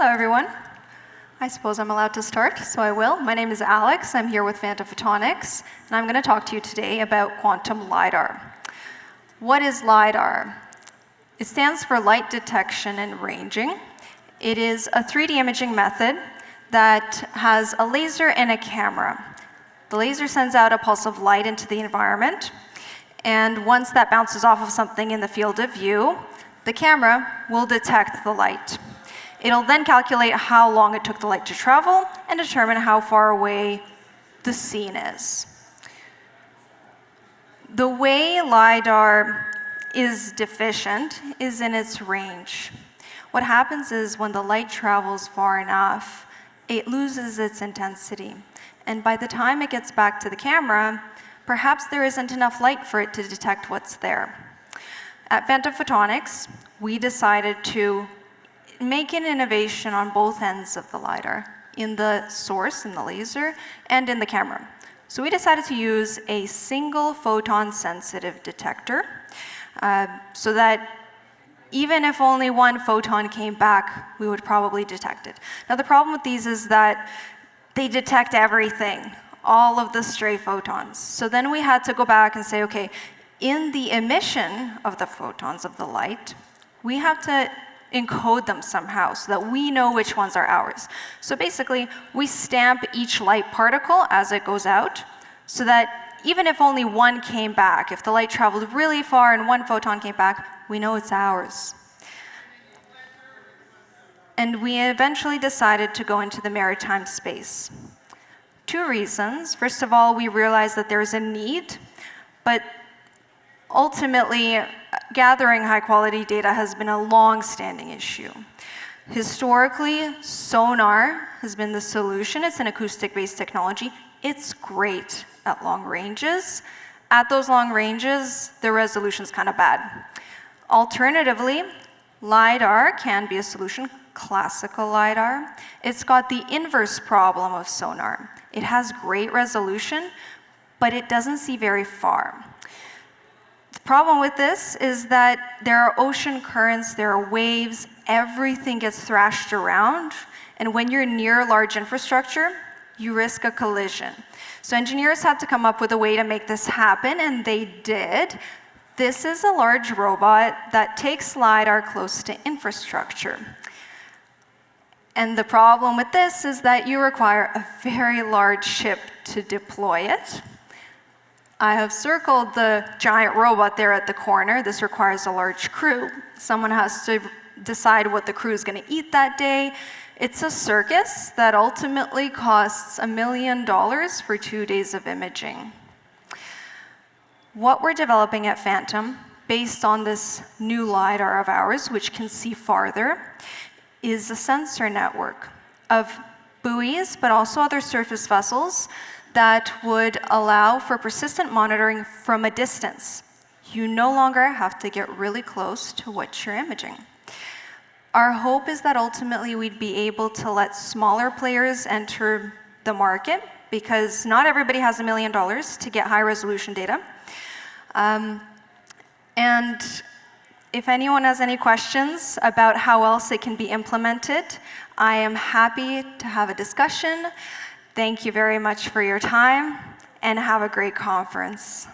Hello, everyone. I suppose I'm allowed to start, so I will. My name is Alex. I'm here with Photonics, and I'm going to talk to you today about quantum LiDAR. What is LiDAR? It stands for light detection and ranging. It is a 3D imaging method that has a laser and a camera. The laser sends out a pulse of light into the environment, and once that bounces off of something in the field of view, the camera will detect the light. It'll then calculate how long it took the light to travel and determine how far away the scene is. The way LiDAR is deficient is in its range. What happens is when the light travels far enough, it loses its intensity. And by the time it gets back to the camera, perhaps there isn't enough light for it to detect what's there. At Photonics, we decided to make an innovation on both ends of the LiDAR, in the source, in the laser, and in the camera. So we decided to use a single photon-sensitive detector so that even if only one photon came back, we would probably detect it. Now the problem with these is that they detect everything, all of the stray photons. So then we had to go back and say, okay, in the emission of the photons of the light, we have to encode them somehow so that we know which ones are ours. So basically, we stamp each light particle as it goes out so that even if only one came back, if the light traveled really far and one photon came back, we know it's ours. And we eventually decided to go into the maritime space. Two reasons. First of all, we realized that there's a need, but ultimately, gathering high-quality data has been a long-standing issue. Historically, sonar has been the solution. It's an acoustic-based technology. It's great at long ranges. At those long ranges, the resolution's kind of bad. Alternatively, LiDAR can be a solution, classical LiDAR. It's got the inverse problem of sonar. It has great resolution, but it doesn't see very far. The problem with this is that there are ocean currents, there are waves, everything gets thrashed around, and when you're near large infrastructure, you risk a collision. So engineers had to come up with a way to make this happen, and they did. This is a large robot that takes LiDAR close to infrastructure. And the problem with this is that you require a very large ship to deploy it. I have circled the giant robot there at the corner. This requires a large crew. Someone has to decide what the crew is going to eat that day. It's a circus that ultimately costs $1 million for 2 days of imaging. What we're developing at Phantom, based on this new LiDAR of ours, which can see farther, is a sensor network of buoys, but also other surface vessels that would allow for persistent monitoring from a distance. You no longer have to get really close to what you're imaging. Our hope is that ultimately we'd be able to let smaller players enter the market because not everybody has $1 million to get high resolution data. And if anyone has any questions about how else it can be implemented, I am happy to have a discussion. Thank you very much for your time, and have a great conference.